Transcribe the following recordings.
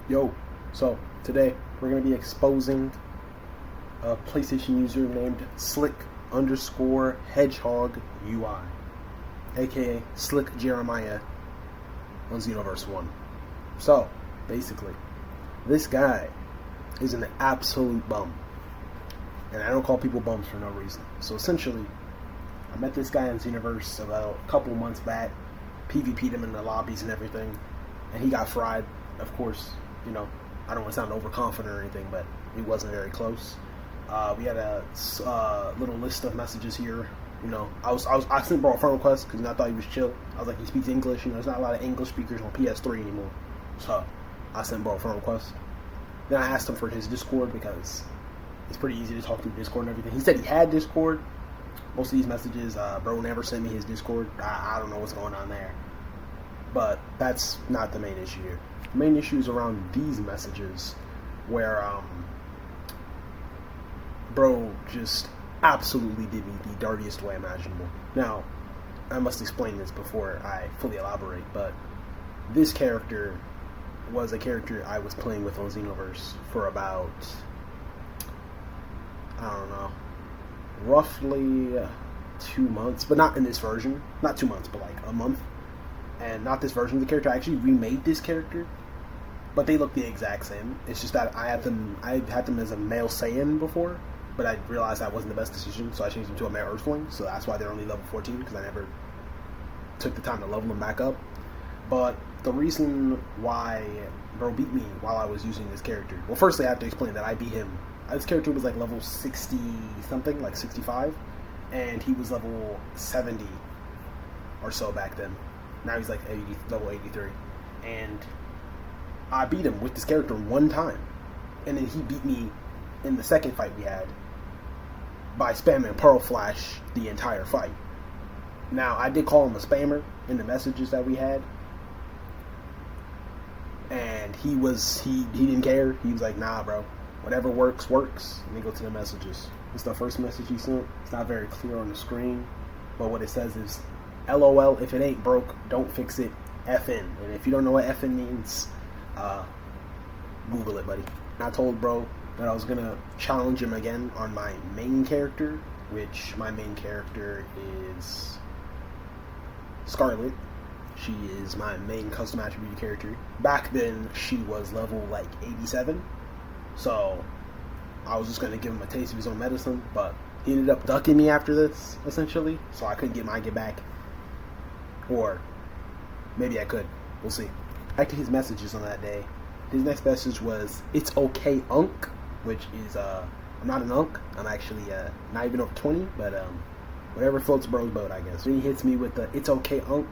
Yo, so today we're going to be exposing a PlayStation user named Slick underscore Hedgehog UI, aka Slick Jeremiah on XenoVerse 1. So, basically, this guy is an absolute bum. And I don't call people bums for no reason. So essentially, I met this guy in XenoVerse about a couple months back, PvP'd him in the lobbies and everything, and he got fried, of course. You know, I don't want to sound overconfident or anything, but it wasn't very close. We had a little list of messages here. You know, I sent bro a friend request because I thought he was chill. I was like, he speaks English. You know, there's not a lot of English speakers on PS3 anymore, so I sent bro a friend request. Then I asked him for his Discord because it's pretty easy to talk through Discord and everything. He said he had Discord. Most of these messages, bro never sent me his Discord. I don't know what's going on there, but that's not the main issue here. The main issue is around these messages where bro just absolutely did me the dirtiest way imaginable. Now, I must explain this before I fully elaborate, but this character was a character I was playing with on XenoVerse for about, I don't know, roughly 2 months, but not in this version. Not 2 months, but like a month. And not this version of the character. I actually remade this character, but they look the exact same. It's just that I had them as a male Saiyan before, but I realized that wasn't the best decision, so I changed them to a male Earthling. So that's why they're only level 14, because I never took the time to level them back up. But the reason why bro beat me while I was using this character, well, firstly I have to explain that I beat him. This character was like level 60 something, like 65, and he was level 70 or so back then. Now he's like level 83, and I beat him with this character one time, and then he beat me in the second fight we had by spamming Pearl Flash the entire fight. Now, I did call him a spammer in the messages that we had, and he didn't care. He was like, nah, bro, whatever works, works. Let me go to the messages. It's the first message he sent. It's not very clear on the screen, but what it says is, LOL, if it ain't broke, don't fix it, FN. And if you don't know what FN means, Google it, buddy. I told bro that I was going to challenge him again on my main character, which my main character is Scarlet. She is my main custom attribute character. Back then, she was level like 87, so I was just going to give him a taste of his own medicine, but he ended up ducking me after this, essentially, so I couldn't get my get back. Or maybe I could. We'll see. Back to his messages on that day. His next message was, "It's okay, Unk," which is, I'm not an Unk. I'm actually not even over 20, but whatever floats bro's boat, I guess. Then he hits me with the, "It's okay, Unk.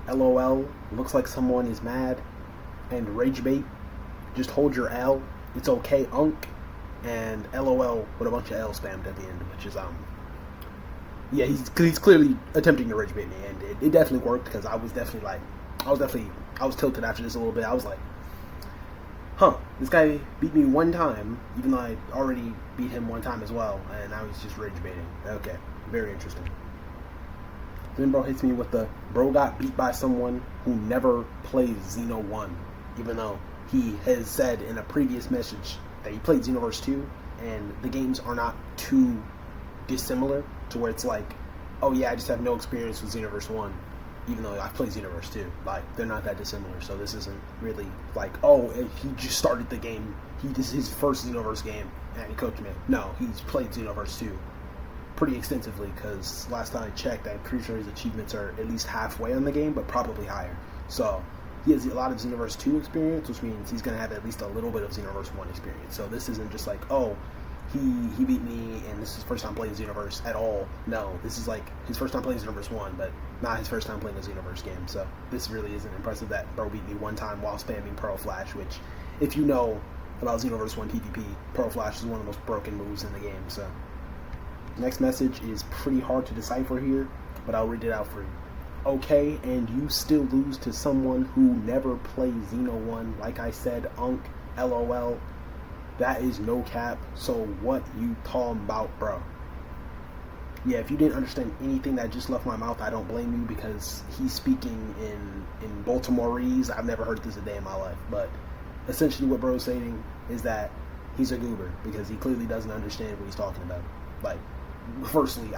LOL. Looks like someone is mad." And rage bait. Just hold your L. It's okay, Unk. And LOL with a bunch of L spammed at the end, which is, yeah, he's clearly attempting to rage bait me, and it definitely worked, because I was tilted after this a little bit. I was like, huh, this guy beat me one time, even though I already beat him one time as well, and now he's just rage baiting. Okay, very interesting. Then bro hits me with the, bro got beat by someone who never plays Xeno 1, even though he has said in a previous message that he played XenoVerse 2, and the games are not too dissimilar to where it's like, oh yeah, I just have no experience with XenoVerse 1, even though I've played XenoVerse 2. Like, they're not that dissimilar, so this isn't really like, oh, he just started the game, this is his first XenoVerse game, and he coached me. No, he's played XenoVerse 2 pretty extensively, because last time I checked, I'm pretty sure his achievements are at least halfway on the game, but probably higher. So he has a lot of XenoVerse 2 experience, which means he's going to have at least a little bit of XenoVerse 1 experience. So this isn't just like, oh, he beat me, and this is his first time playing Xenoverse at all. No, this is like his first time playing Xenoverse 1, but not his first time playing a Xenoverse game. So this really isn't impressive that bro beat me one time while spamming Pearl Flash, which, if you know about Xenoverse 1 PvP, Pearl Flash is one of the most broken moves in the game. So next message is pretty hard to decipher here, but I'll read it out for you. Okay, and you still lose to someone who never plays Xeno 1. Like I said, Unk, LOL. That is no cap, so what you talking about, bro? Yeah, if you didn't understand anything that just left my mouth, I don't blame you, because he's speaking in Baltimoreese. I've never heard this a day in my life, but essentially what bro's saying is that he's a goober because he clearly doesn't understand what he's talking about. Like, firstly,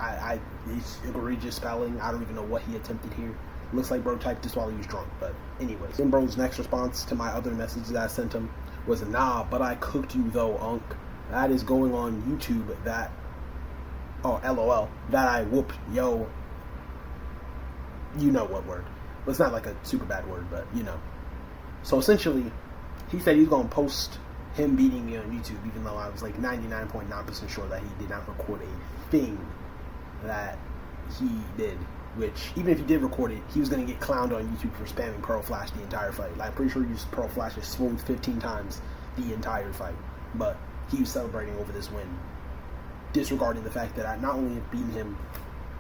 it's egregious spelling. I don't even know what he attempted here. Looks like bro typed this while he was drunk. But anyways, then bro's next response to my other message that I sent him was, "Nah, but I cooked you though, Unc. That is going on YouTube. That, oh, LOL. That I whooped, yo. You know what word. Well, it's not like a super bad word, but you know." So essentially, he said he's going to post him beating me on YouTube, even though I was like 99.9% sure that he did not record a thing that he did. Which, even if he did record it, he was going to get clowned on YouTube for spamming Pearl Flash the entire fight. Like, I'm pretty sure he used Pearl Flash as smooth 15 times the entire fight. But he was celebrating over this win, disregarding the fact that I not only beat him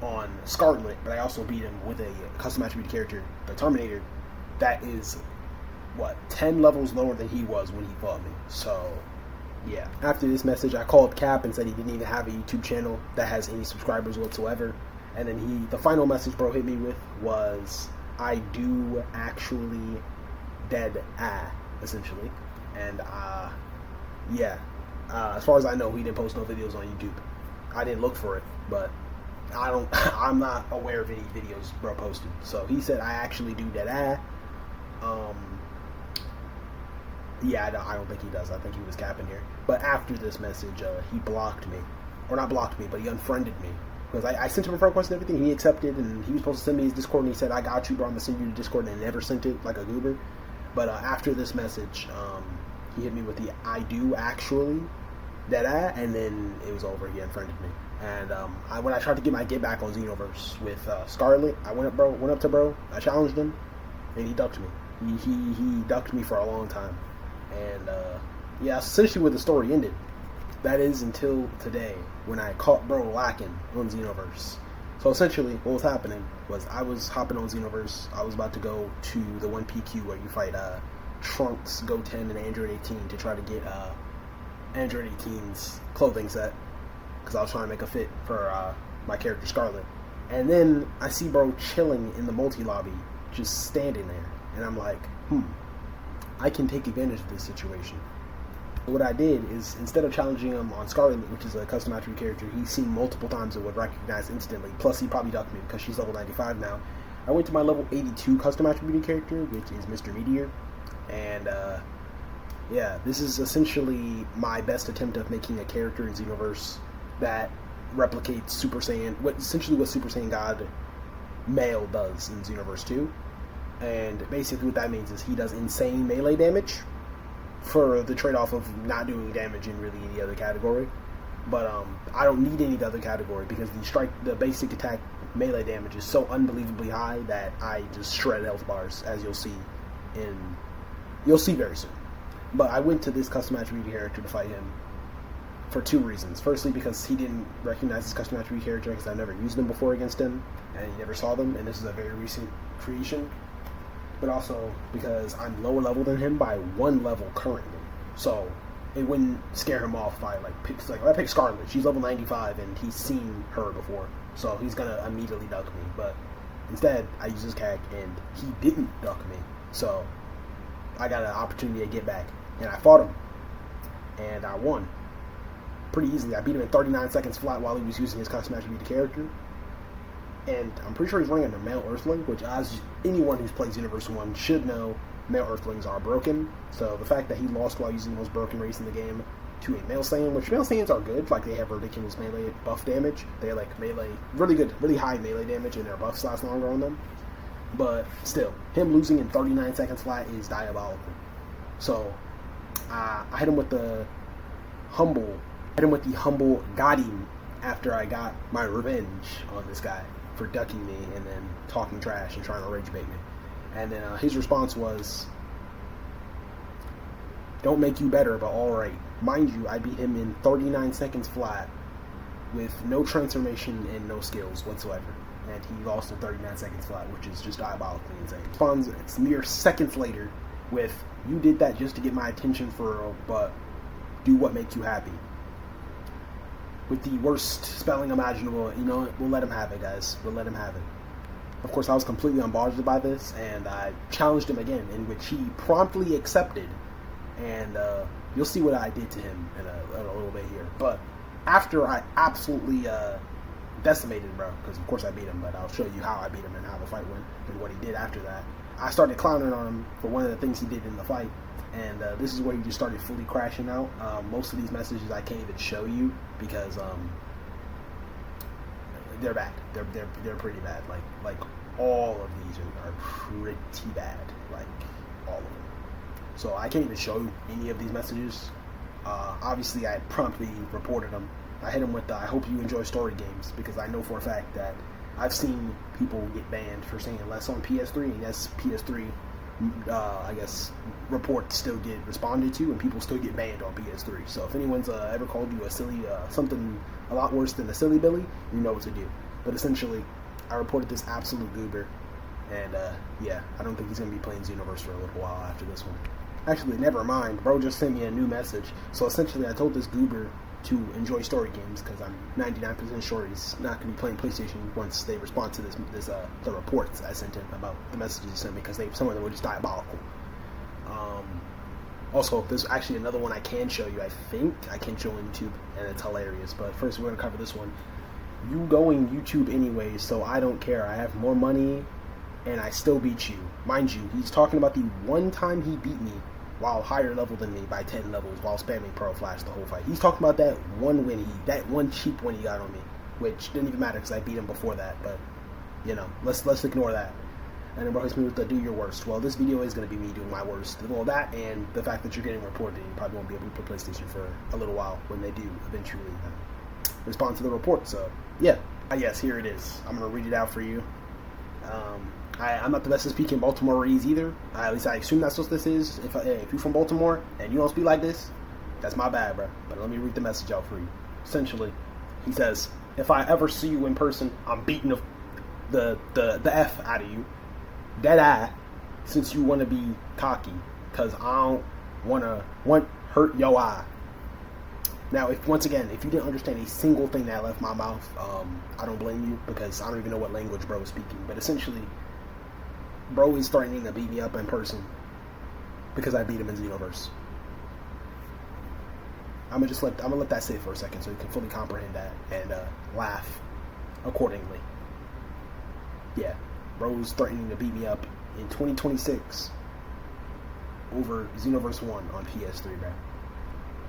on Scarlet, but I also beat him with a custom attribute character, the Terminator, that is, 10 levels lower than he was when he fought me. So, yeah. After this message, I called Cap and said he didn't even have a YouTube channel that has any subscribers whatsoever. And then the final message bro hit me with was, "I do actually dead essentially." And, yeah. As far as I know, he didn't post no videos on YouTube. I didn't look for it, but I'm not aware of any videos bro posted. So he said, "I actually do dead yeah, I don't think he does. I think he was capping here. But after this message, he blocked me. Or not blocked me, but he unfriended me. Because I sent him a friend request and everything, he accepted, and he was supposed to send me his Discord, and he said, "I got you, bro, I'm going to send you to Discord," and never sent it, like a goober. But after this message, he hit me with the "I do actually," and then it was over. He unfriended me. And when I tried to get my get back on XenoVerse with Scarlet, I went up to bro, I challenged him, and he ducked me. He ducked me for a long time. And yeah, essentially where the story ended. That is until today, when I caught bro lacking on XenoVerse. So essentially, what was happening was I was hopping on XenoVerse. I was about to go to the 1PQ where you fight Trunks, Goten, and Android 18 to try to get Android 18's clothing set, because I was trying to make a fit for my character Scarlet. And then I see bro chilling in the multi-lobby, just standing there. And I'm like, I can take advantage of this situation. What I did is, instead of challenging him on Scarlet, which is a custom attribute character he's seen multiple times and would recognize instantly, plus he probably ducked me because she's level 95 now, I went to my level 82 custom attribute character, which is Mr. Meteor. And yeah, this is essentially my best attempt of making a character in XenoVerse that replicates Super Saiyan, essentially what Super Saiyan God Male does in XenoVerse 2. And basically what that means is he does insane melee damage for the trade-off of not doing damage in really any other category. But I don't need any other category because the basic attack melee damage is so unbelievably high that I just shred health bars, as you'll see very soon. But I went to this custom attribute character to fight him for two reasons. Firstly, because he didn't recognize his custom attribute character because I've never used them before against him, and he never saw them, and this is a very recent creation. But also because I'm lower level than him by 1 level currently, so it wouldn't scare him off if I I pick Scarlet. She's level 95 and he's seen her before, so he's gonna immediately duck me. But instead, I used his CAC and he didn't duck me, so I got an opportunity to get back, and I fought him, and I won pretty easily. I beat him in 39 seconds flat while he was using his custom attribute character. And I'm pretty sure he's running under Male Earthling, which, as anyone who's played Universe 1 should know, Male Earthlings are broken. So the fact that he lost while using the most broken race in the game to a Male Saiyan, which Male Saiyans are good, like they have ridiculous melee buff damage. They like melee, really good, really high melee damage, and their buffs last longer on them. But still, him losing in 39 seconds flat is diabolical. So I hit him with the humble, got him after I got my revenge on this guy for ducking me and then talking trash and trying to rage bait me. And then his response was, "Don't make you better, but alright." Mind you, I beat him in 39 seconds flat with no transformation and no skills whatsoever. And he lost in 39 seconds flat, which is just diabolically insane. Responds, it's mere seconds later with, "You did that just to get my attention but do what makes you happy." With the worst spelling imaginable. You know, we'll let him have it, guys. We'll let him have it. Of course, I was completely unbothered by this, and I challenged him again, in which he promptly accepted and you'll see what I did to him in a little bit here. But after I absolutely decimated bro, because of course I beat him, but I'll show you how I beat him and how the fight went and what he did after that. I started clowning on him for one of the things he did in the fight, and this is where he just started fully crashing out. Most of these messages I can't even show you because they're bad. They're pretty bad. Like all of these are pretty bad. Like all of them. So I can't even show you any of these messages. Obviously, I promptly reported them. I hit him with the "I hope you enjoy story games" because I know for a fact that I've seen people get banned for saying less on PS3, and yes, PS3, I guess, reports still get responded to, and people still get banned on PS3. So if anyone's ever called you a silly, something a lot worse than a silly Billy, you know what to do. But essentially, I reported this absolute goober, and yeah, I don't think he's going to be playing XenoVerse for a little while after this one. Actually, never mind. Bro just sent me a new message. So essentially, I told this goober to enjoy story games because I'm 99% sure he's not going to be playing PlayStation once they respond to the reports I sent him about the messages he sent me, because some of them were just diabolical. Also, there's actually another one I can show you. I think I can show on YouTube, and it's hilarious. But first, we're going to cover this one. You going YouTube anyway, so I don't care. I have more money, and I still beat you. Mind you, he's talking about the one time he beat me while higher level than me by 10 levels while spamming Pearl Flash the whole fight. He's talking about that one win, that one cheap win he got on me, which didn't even matter because I beat him before that. But you know, let's ignore that. And then bro hits me with the "do your worst." Well, this video is going to be me doing my worst. Well, that and the fact that you're getting reported, you probably won't be able to play PlayStation for a little while when they do eventually respond to the report. So yeah, yes, here it is. I'm going to read it out for you. I'm not the best at speaking Baltimoreese either. At least I assume that's what this is. If you're from Baltimore and you don't speak like this, that's my bad, bro. But let me read the message out for you. Essentially, he says, "If I ever see you in person, I'm beating the F out of you. Dead eye, since you want to be cocky, because I don't want hurt your eye." Now, once again, if you didn't understand a single thing that left my mouth, I don't blame you, because I don't even know what language bro is speaking. But essentially, bro is threatening to beat me up in person because I beat him in XenoVerse. I'm gonna let that sit for a second so you can fully comprehend that and laugh accordingly. Yeah, bro's threatening to beat me up in 2026 over XenoVerse 1 on PS3, bro.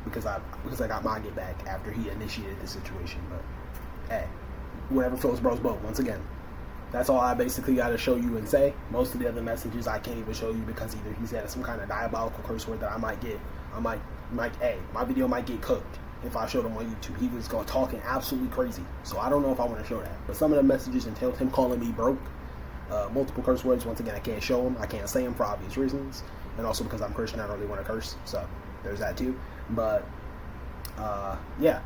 Because I got my get back after he initiated the situation. But hey, whatever floats bro's boat. Once again, that's all I basically got to show you and say. Most of the other messages I can't even show you because either he's had some kind of diabolical curse word that I might get. My video might get cooked if I showed him on YouTube. He was talking absolutely crazy. So I don't know if I want to show that. But some of the messages entailed him calling me broke. Multiple curse words. Once again, I can't show them. I can't say them for obvious reasons. And also because I'm Christian, I don't really want to curse. So there's that too. But yeah,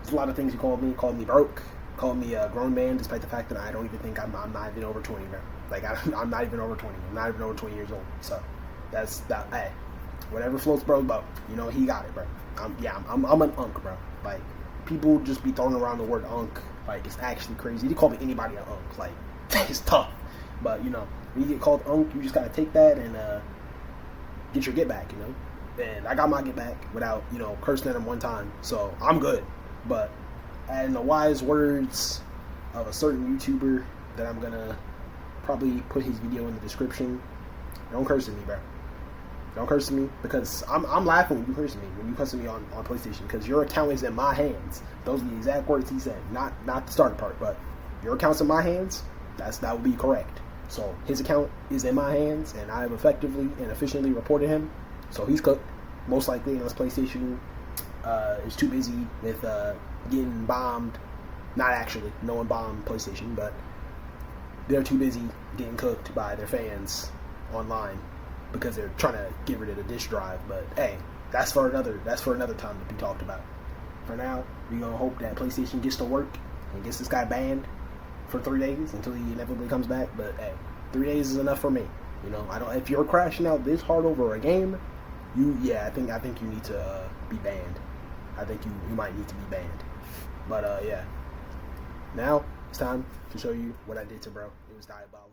there's a lot of things he called me. He called me broke. Called me a grown man, despite the fact that I don't even think I'm not even over 20, man. Like I'm not even over 20. I'm not even over 20 years old. So that's that. Hey, whatever floats bro's boat. You know he got it, bro. I'm an unk, bro. Like people just be throwing around the word unk. Like it's actually crazy. They call me anybody an unk. Like it's tough. But you know when you get called unk, you just gotta take that and get your get back. You know. And I got my get back without, cursing at him one time. So I'm good. But in the wise words of a certain YouTuber that I'm going to probably put his video in the description, don't curse at me, bro. Don't curse at me because I'm laughing when you curse at me, when you curse at me on PlayStation, because your account is in my hands. Those are the exact words he said. Not the starting part, but your account's in my hands. That would be correct. So his account is in my hands, and I have effectively and efficiently reported him. So he's cooked, most likely, unless PlayStation is too busy with getting bombed. Not actually, no one bombed PlayStation, but they're too busy getting cooked by their fans online because they're trying to get rid of the disk drive. But hey, that's for another time to be talked about. For now, we're gonna hope that PlayStation gets to work and gets this guy banned for 3 days until he inevitably comes back. But hey, 3 days is enough for me. I don't. If you're crashing out this hard over a game, I think you need to be banned. I think you might need to be banned. But yeah, now it's time to show you what I did to bro. It was diabolical.